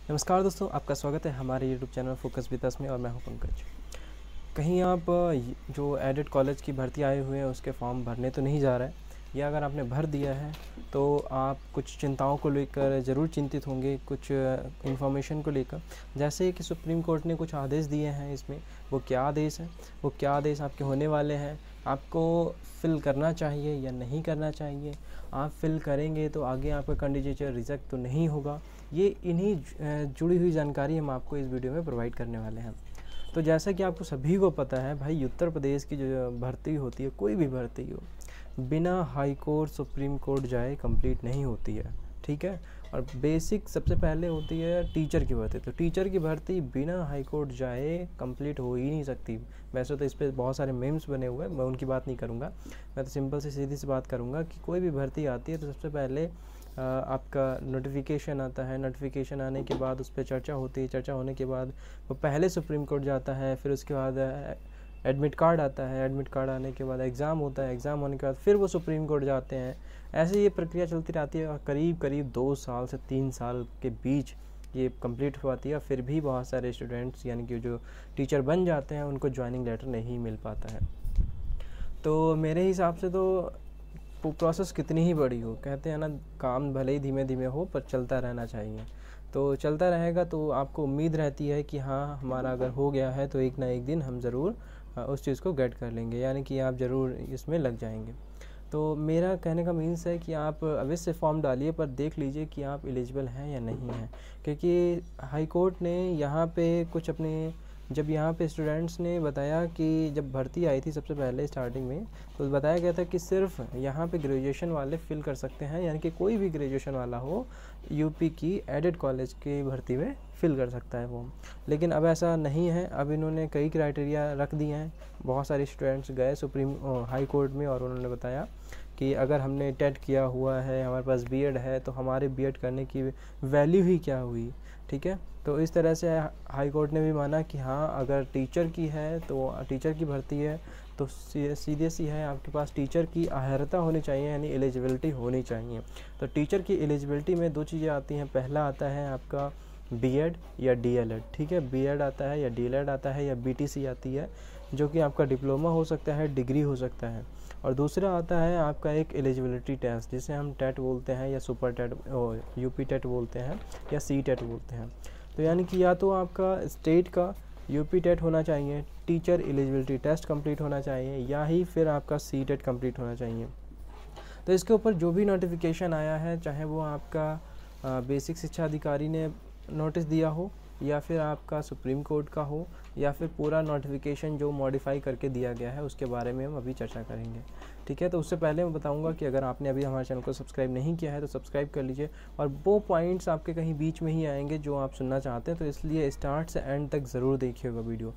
नमस्कार दोस्तों, आपका स्वागत है हमारे YouTube channel focus with us में और मैं हूं पंकज। कहीं आप जो एडेड कॉलेज की भर्ती आए हुए हैं उसके फॉर्म भरने तो नहीं जा रहे हैं, या अगर आपने भर दिया है तो आप कुछ चिंताओं को लेकर ज़रूर चिंतित होंगे, कुछ इन्फॉर्मेशन को लेकर। जैसे कि सुप्रीम कोर्ट ने कुछ आदेश दिए हैं, इसमें वो क्या आदेश है, वो क्या आदेश आपके होने वाले हैं, आपको फ़िल करना चाहिए या नहीं करना चाहिए, आप फ़िल करेंगे तो आगे आपका कैंडिडेचर रिजेक्ट तो नहीं होगा। ये इन्हीं जुड़ी हुई जानकारी हम आपको इस वीडियो में प्रोवाइड करने वाले हैं। तो जैसा कि आपको सभी को पता है भाई, उत्तर प्रदेश की जो भर्ती होती है, कोई भी भर्ती हो, बिना हाई कोर्ट सुप्रीम कोर्ट जाए कंप्लीट नहीं होती है। ठीक है। और बेसिक सबसे पहले होती है टीचर की भर्ती। तो टीचर की भर्ती बिना हाई कोर्ट जाए कंप्लीट हो ही नहीं सकती। वैसे तो इस पर बहुत सारे मेम्स बने हुए हैं, मैं उनकी बात नहीं करूँगा। मैं तो सिंपल से सीधी सी बात करूँगा कि कोई भी भर्ती आती है तो सबसे पहले आपका नोटिफिकेशन आता है। नोटिफिकेशन आने के बाद उस पर चर्चा होती है। चर्चा होने के बाद वो पहले सुप्रीम कोर्ट जाता है, फिर उसके बाद एडमिट कार्ड आता है। एडमिट कार्ड आने के बाद एग्ज़ाम होता है। एग्ज़ाम होने के बाद फिर वो सुप्रीम कोर्ट जाते हैं। ऐसे ये प्रक्रिया चलती रहती है और करीब करीब 2 साल से 3 साल के बीच ये कंप्लीट हो पाती है। फिर भी बहुत सारे स्टूडेंट्स यानी कि जो टीचर बन जाते हैं उनको ज्वाइनिंग लेटर नहीं मिल पाता है। तो मेरे हिसाब से तो प्रोसेस कितनी ही बड़ी हो, कहते हैं ना, काम भले ही धीमे धीमे हो पर चलता रहना चाहिए। तो चलता रहेगा तो आपको उम्मीद रहती है कि हाँ, हमारा अगर हो गया है तो एक ना एक दिन हम ज़रूर उस चीज़ को गेट कर लेंगे, यानी कि आप ज़रूर इसमें लग जाएंगे। तो मेरा कहने का मीन्स है कि आप अवश्य फॉर्म डालिए, पर देख लीजिए कि आप एलिजिबल हैं या नहीं हैं। क्योंकि हाई कोर्ट ने यहाँ पे कुछ अपने, जब यहाँ पे स्टूडेंट्स ने बताया कि जब भर्ती आई थी सबसे पहले स्टार्टिंग में, तो बताया गया था कि सिर्फ यहाँ पे ग्रेजुएशन वाले फिल कर सकते हैं, यानी कि कोई भी ग्रेजुएशन वाला हो यूपी की एडेड कॉलेज की भर्ती में फिल कर सकता है फॉर्म। लेकिन अब ऐसा नहीं है। अब इन्होंने कई क्राइटेरिया रख दिए हैं। बहुत सारे स्टूडेंट्स गए सुप्रीम हाई कोर्ट में और उन्होंने बताया कि अगर हमने टेट किया हुआ है, हमारे पास बीएड है, तो हमारे बीएड करने की वैल्यू ही क्या हुई। ठीक है। तो इस तरह से हाई कोर्ट ने भी माना कि हाँ, अगर टीचर की है तो टीचर की भर्ती है तो सीधे सी है, आपके पास टीचर की अहर्ता होनी चाहिए, यानी एलिजिबिलिटी होनी चाहिए। तो टीचर की एलिजिबिलिटी में 2 चीज़ें आती हैं। पहला आता है आपका बीएड या डीएलएड। ठीक है, बीएड आता है या डीएलएड आता है या बीटीसी आती है, जो कि आपका डिप्लोमा हो सकता है, डिग्री हो सकता है। और दूसरा आता है आपका एक एलिजिबिलिटी टेस्ट, जिसे हम टेट बोलते हैं या सुपर टेट, यूपी टेट बोलते हैं या सी टेट बोलते हैं। तो यानी कि या तो आपका स्टेट का यूपी टेट होना चाहिए, टीचर एलिजिबिलिटी टेस्ट कंप्लीट होना चाहिए, या ही फिर आपका सी टेट कंप्लीट होना चाहिए। तो इसके ऊपर जो भी नोटिफिकेशन आया है, चाहे वो आपका बेसिक शिक्षा अधिकारी ने नोटिस दिया हो, या फिर आपका सुप्रीम कोर्ट का हो, या फिर पूरा नोटिफिकेशन जो मॉडिफाई करके दिया गया है, उसके बारे में हम अभी चर्चा करेंगे। ठीक है। तो उससे पहले मैं बताऊंगा कि अगर आपने अभी हमारे चैनल को सब्सक्राइब नहीं किया है तो सब्सक्राइब कर लीजिए। और वो पॉइंट्स आपके कहीं बीच में ही आएंगे जो आप सुनना चाहते हैं, तो इसलिए स्टार्ट से एंड तक ज़रूर देखिएगा वीडियो।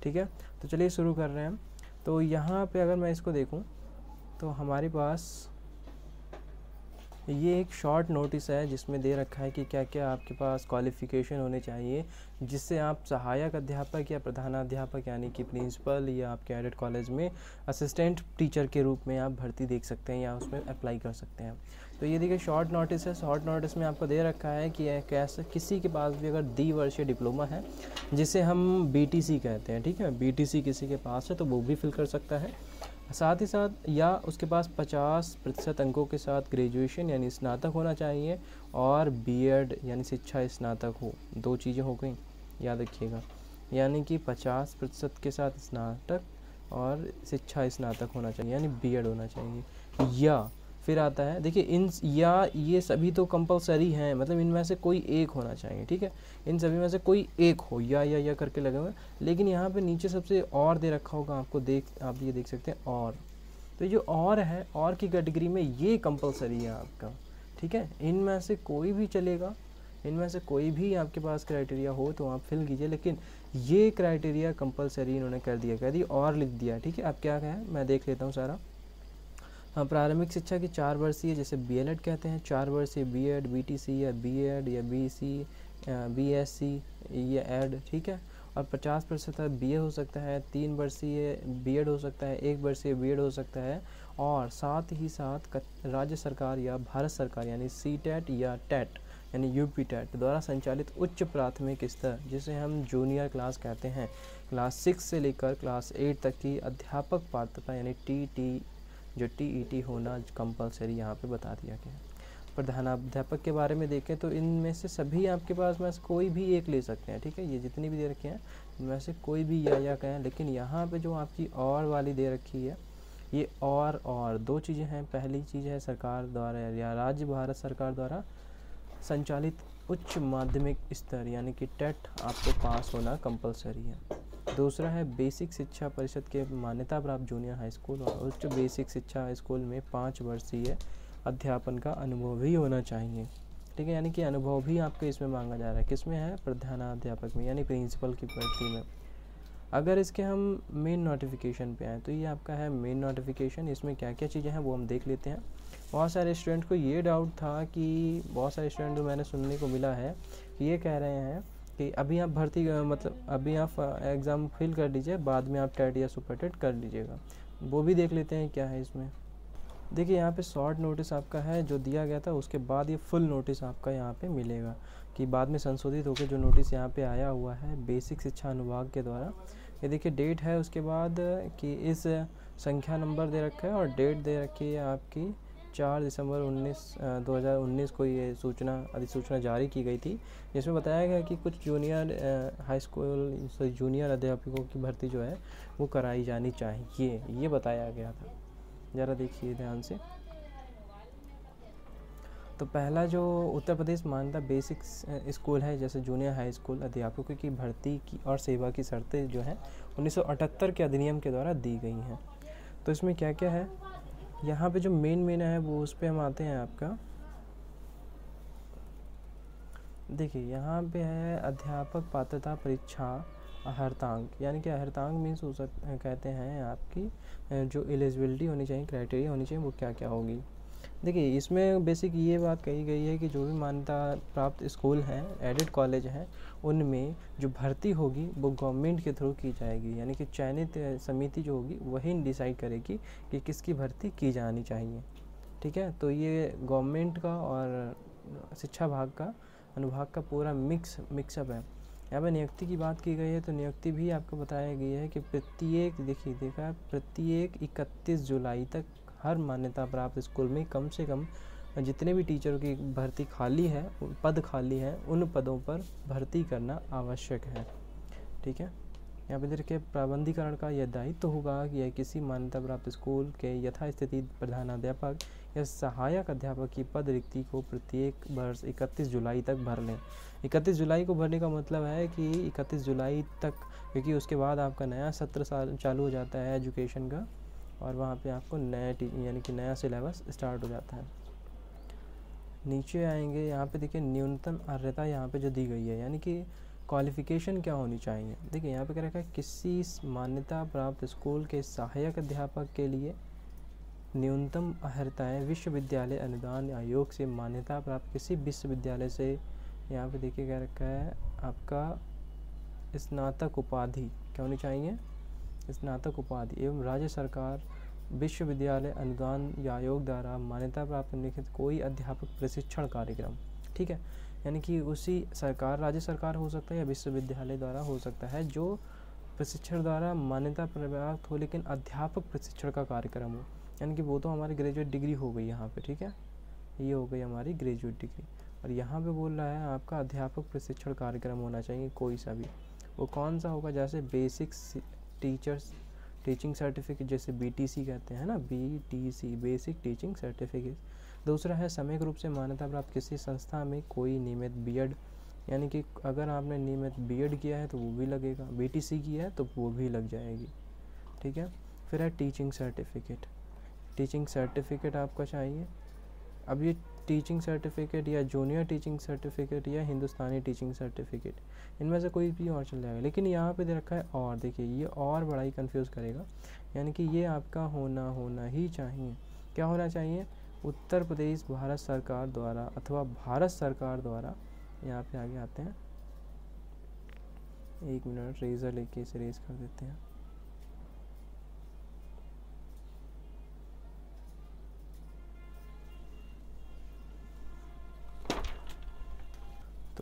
ठीक है। तो चलिए शुरू कर रहे हैं। तो यहाँ पर अगर मैं इसको देखूँ तो हमारे पास ये एक शॉर्ट नोटिस है जिसमें दे रखा है कि क्या क्या आपके पास क्वालिफ़िकेशन होने चाहिए जिससे आप सहायक अध्यापक या प्रधानाध्यापक यानी कि प्रिंसिपल या आपके एडेड कॉलेज में असिस्टेंट टीचर के रूप में आप भर्ती देख सकते हैं या उसमें अप्लाई कर सकते हैं। तो ये देखिए शॉर्ट नोटिस है। शॉर्ट नोटिस में आपको दे रखा है कि कैसे किसी के पास भी अगर द्विवर्षीय डिप्लोमा है, जिसे हम बीटीसी कहते हैं, ठीक है, बीटीसी किसी के पास है तो वो भी फिल कर सकता है। साथ ही साथ या उसके पास 50% अंकों के साथ ग्रेजुएशन यानी स्नातक होना चाहिए, और बीएड यानी शिक्षा स्नातक हो। 2 चीज़ें हो गई, याद रखिएगा। यानी कि 50% के साथ स्नातक और शिक्षा स्नातक होना चाहिए, यानी बीएड होना चाहिए। या फिर आता है, देखिए इन या ये सभी तो कंपलसरी हैं, मतलब इनमें से कोई एक होना चाहिए। ठीक है, इन सभी में से कोई एक हो, या करके लगे हुए। लेकिन यहाँ पे नीचे सबसे और दे रखा होगा आपको, आप ये देख सकते हैं और। तो जो और है, और की कैटेगरी में ये कंपलसरी है आपका। ठीक है, इनमें से कोई भी चलेगा, इनमें से कोई भी आपके पास क्राइटेरिया हो तो आप फिल कीजिए, लेकिन ये क्राइटेरिया कंपलसरी इन्होंने कर दिया और लिख दिया। ठीक है, अब क्या है मैं देख लेता हूँ सारा। हाँ, प्रारंभिक शिक्षा की 4 वर्षीय, जैसे बीएलएड कहते हैं, 4 वर्षीय बीएड, बीटीसी या बीएड या बीसी, बीएससी या एड। ठीक है, और 50% बीए हो सकता है, 3 वर्षीय बीएड हो सकता है, 1 वर्षीय बीएड हो सकता है, और साथ ही साथ राज्य सरकार या भारत सरकार यानी सी टेट या टेट यानी यूपी टेट द्वारा संचालित उच्च प्राथमिक स्तर, जिसे हम जूनियर क्लास कहते हैं, क्लास 6 से लेकर क्लास 8 तक की अध्यापक पात्रता यानी टीटी जो टीईटी होना कंपलसरी यहाँ पे बता दिया गया है। प्रधानाध्यापक के बारे में देखें तो इनमें से सभी आपके पास में कोई भी एक ले सकते हैं, ठीक है। ये जितनी भी दे रखी हैं इनमें से कोई भी या कहें, लेकिन यहाँ पे जो आपकी और वाली दे रखी है ये और दो चीज़ें हैं। पहली चीज़ है सरकार द्वारा या राज्य भारत सरकार द्वारा संचालित उच्च माध्यमिक स्तर यानी कि टेट आपको पास होना कंपलसरी है। दूसरा है बेसिक शिक्षा परिषद के मान्यता प्राप्त जूनियर हाई स्कूल और उच्च बेसिक शिक्षा स्कूल में 5 वर्षीय अध्यापन का अनुभव भी होना चाहिए, ठीक है। यानी कि अनुभव भी आपको इसमें मांगा जा रहा है। किस में है? प्रधानाध्यापक में यानी प्रिंसिपल की भर्ती में। अगर इसके हम मेन नोटिफिकेशन पे आए तो ये आपका है मेन नोटिफिकेशन। इसमें क्या क्या चीज़ें हैं वो हम देख लेते हैं। बहुत सारे स्टूडेंट को ये डाउट था कि बहुत सारे स्टूडेंट जो मैंने सुनने को मिला है कि ये कह रहे हैं कि अभी आप भर्ती मतलब अभी आप एग्ज़ाम फिल कर लीजिए, बाद में आप टेट या सुपर टेट कर लीजिएगा। वो भी देख लेते हैं क्या है इसमें। देखिए यहाँ पे शॉर्ट नोटिस आपका है जो दिया गया था, उसके बाद ये फुल नोटिस आपका यहाँ पे मिलेगा कि बाद में संशोधित होकर जो नोटिस यहाँ पे आया हुआ है बेसिक शिक्षा अनुभाग के द्वारा। ये देखिए डेट है उसके बाद कि इस संख्या नंबर दे रखा है और डेट दे रखी है आपकी 4 दिसंबर 2019 को ये अधिसूचना जारी की गई थी, जिसमें बताया गया कि कुछ जूनियर हाई स्कूल जूनियर अध्यापकों की भर्ती जो है वो कराई जानी चाहिए, ये बताया गया था। ज़रा देखिए ध्यान से। तो पहला जो उत्तर प्रदेश मान्यता बेसिक स्कूल है जैसे जूनियर हाई स्कूल अध्यापकों की भर्ती की और सेवा की शर्तें जो हैं 1978 के अधिनियम के द्वारा दी गई हैं। तो इसमें क्या क्या है, यहाँ पे जो मेन है वो उस पर हम आते हैं। आपका देखिए यहाँ पे है अध्यापक पात्रता परीक्षा अहर्तांक, यानी कि अहर्तांक मीन्स कहते हैं आपकी जो एलिजिबिलिटी होनी चाहिए, क्राइटेरिया होनी चाहिए, वो क्या क्या होगी। देखिए इसमें बेसिक ये बात कही गई है कि जो भी मान्यता प्राप्त स्कूल हैं, एडेड कॉलेज हैं, उनमें जो भर्ती होगी वो गवर्नमेंट के थ्रू की जाएगी, यानी कि चयनित समिति जो होगी वही डिसाइड करेगी कि किसकी भर्ती की जानी चाहिए, ठीक है। तो ये गवर्नमेंट का और शिक्षा भाग का अनुभाग का पूरा मिक्सअप है। यहाँ पर नियुक्ति की बात की गई है तो नियुक्ति भी आपको बताया गई है कि प्रत्येक 31 जुलाई तक हर मान्यता प्राप्त स्कूल में कम से कम जितने भी टीचरों की भर्ती खाली है, पद खाली है, उन पदों पर भर्ती करना आवश्यक है, ठीक है। यहाँ पे देखिए प्रबंधीकरण का यह दायित्व होगा कि यह किसी मान्यता प्राप्त स्कूल के यथास्थिति प्रधानाध्यापक या सहायक अध्यापक की पद रिक्ति को प्रत्येक वर्ष 31 जुलाई तक भर लें। 31 जुलाई को भरने का मतलब है कि 31 जुलाई तक, क्योंकि उसके बाद आपका नया सत्र चालू हो जाता है एजुकेशन का और वहाँ पे आपको यानी कि नया सिलेबस स्टार्ट हो जाता है। नीचे आएंगे यहाँ पे देखिए न्यूनतम अर्हता यहाँ पे जो दी गई है, यानी कि क्वालिफ़िकेशन क्या होनी चाहिए। देखिए यहाँ पे क्या रखा है, किसी मान्यता प्राप्त स्कूल के सहायक अध्यापक के लिए न्यूनतम अर्हताएँ विश्वविद्यालय अनुदान आयोग से मान्यता प्राप्त किसी विश्वविद्यालय से, यहाँ पे देखिए क्या रखा है आपका स्नातक उपाधि क्या होनी चाहिए, स्नातक उपाधि एवं राज्य सरकार विश्वविद्यालय अनुदान आयोग द्वारा मान्यता प्राप्त निम्नलिखित कोई अध्यापक प्रशिक्षण कार्यक्रम, ठीक है। यानी कि उसी सरकार, राज्य सरकार हो सकता है या विश्वविद्यालय द्वारा हो सकता है, जो प्रशिक्षण द्वारा मान्यता प्राप्त हो लेकिन अध्यापक प्रशिक्षण का कार्यक्रम हो, यानी कि वो तो हमारी ग्रेजुएट डिग्री हो गई यहाँ पे, ठीक है, ये हो गई हमारी ग्रेजुएट डिग्री। और यहाँ पे बोल रहा है आपका अध्यापक प्रशिक्षण कार्यक्रम होना चाहिए कोई सा भी। वो कौन सा होगा, जैसे बेसिक टीचिंग सर्टिफिकेट, जैसे BTC कहते हैं ना, BTC बेसिक टीचिंग सर्टिफिकेट। दूसरा है समयिक रूप से मान्यता प्राप्त किसी संस्था में कोई नियमित बीएड, यानी कि अगर आपने नियमित बीएड किया है तो वो भी लगेगा, BTC किया है तो वो भी लग जाएगी, ठीक है। फिर है टीचिंग सर्टिफिकेट आपका चाहिए। अब ये टीचिंग सर्टिफिकेट या जूनियर टीचिंग सर्टिफिकेट या हिंदुस्तानी टीचिंग सर्टिफिकेट, इनमें से कोई भी और चल जाएगा, लेकिन यहाँ पे दे रखा है और, देखिए ये और बड़ा ही कंफ्यूज करेगा, यानी कि ये आपका होना ही चाहिए। क्या होना चाहिए, उत्तर प्रदेश भारत सरकार द्वारा अथवा भारत सरकार द्वारा, यहाँ पे आगे आते हैं, एक मिनट रेजर लेके इसे रेज कर देते हैं।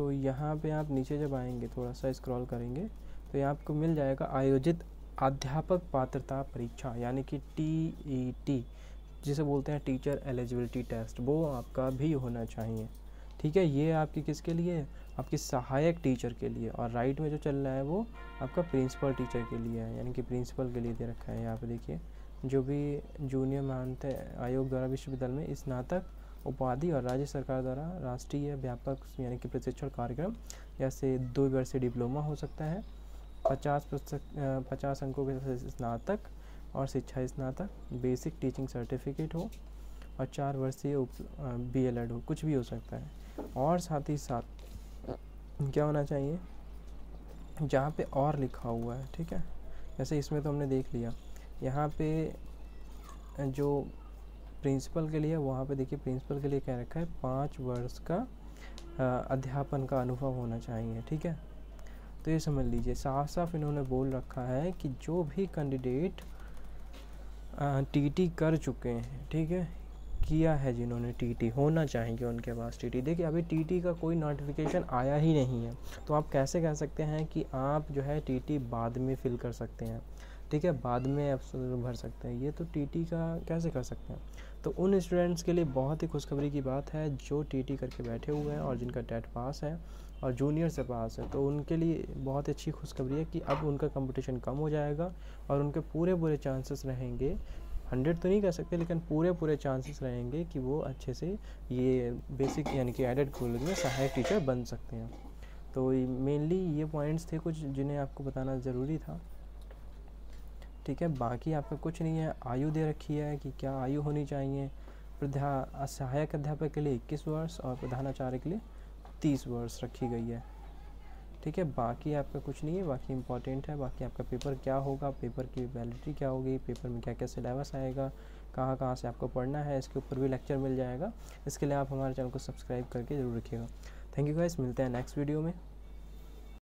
तो यहाँ पे आप नीचे जब आएंगे, थोड़ा सा स्क्रॉल करेंगे, तो यहाँ आपको मिल जाएगा आयोजित अध्यापक पात्रता परीक्षा, यानी कि TET जिसे बोलते हैं टीचर एलिजिबिलिटी टेस्ट, वो आपका भी होना चाहिए। ठीक है, ये आपकी किसके लिए, आपकी सहायक टीचर के लिए। और राइट में जो चल रहा है वो आपका प्रिंसिपल टीचर के लिए है, यानी कि प्रिंसिपल के लिए दे रखा है। यहाँ पे देखिए, जो भी जूनियर मान्यता आयोग द्वारा विश्वविद्यालय में स्नातक उपाधि और राज्य सरकार द्वारा राष्ट्रीय व्यापक यानी कि प्रशिक्षण कार्यक्रम, जैसे 2 वर्षीय डिप्लोमा हो सकता है, 50 अंकों के साथ स्नातक और शिक्षा स्नातक, बेसिक टीचिंग सर्टिफिकेट हो और 4 वर्षीय BLED हो, कुछ भी हो सकता है। और साथ ही साथ क्या होना चाहिए, जहाँ पे और लिखा हुआ है, ठीक है, जैसे इसमें तो हमने देख लिया। यहाँ पे जो प्रिंसिपल के लिए, वहाँ पे देखिए प्रिंसिपल के लिए क्या रखा है, 5 वर्ष का अध्यापन का अनुभव होना चाहिए। ठीक है, तो ये समझ लीजिए, साफ साफ इन्होंने बोल रखा है कि जो भी कैंडिडेट TT कर चुके हैं, ठीक है, किया है जिन्होंने TT, होना चाहिए उनके पास TT। देखिए अभी TT का कोई नोटिफिकेशन आया ही नहीं है, तो आप कैसे कह सकते हैं कि आप जो है TT बाद में फिल कर सकते हैं, ठीक है, बाद में आप भर सकते हैं, ये तो TT का कैसे कर सकते हैं। तो उन स्टूडेंट्स के लिए बहुत ही खुशखबरी की बात है जो TT करके बैठे हुए हैं और जिनका टेट पास है और जूनियर से पास है, तो उनके लिए बहुत अच्छी खुशखबरी है कि अब उनका कंपटीशन कम हो जाएगा और उनके पूरे चांसेस रहेंगे, 100 तो नहीं कह सकते, लेकिन पूरे चांसेस रहेंगे कि वो अच्छे से ये बेसिक यानी कि एडेड कॉलेज में सहायक टीचर बन सकते हैं। तो मेनली ये पॉइंट्स थे कुछ जिन्हें आपको बताना ज़रूरी था। ठीक है, बाकी आपका कुछ नहीं है। आयु दे रखी है कि क्या आयु होनी चाहिए, सहायक अध्यापक के लिए 21 वर्ष और प्रधानाचार्य के लिए 30 वर्ष रखी गई है। ठीक है, बाकी आपका कुछ नहीं है, बाकी इम्पॉर्टेंट है। बाकी आपका पेपर क्या होगा, पेपर की वैलिडिटी क्या होगी, पेपर में क्या क्या सिलेबस आएगा, कहाँ से आपको पढ़ना है, इसके ऊपर भी लेक्चर मिल जाएगा। इसके लिए आप हमारे चैनल को सब्सक्राइब करके ज़रूर रखिएगा। थैंक यू गाइस, मिलते हैं नेक्स्ट वीडियो में।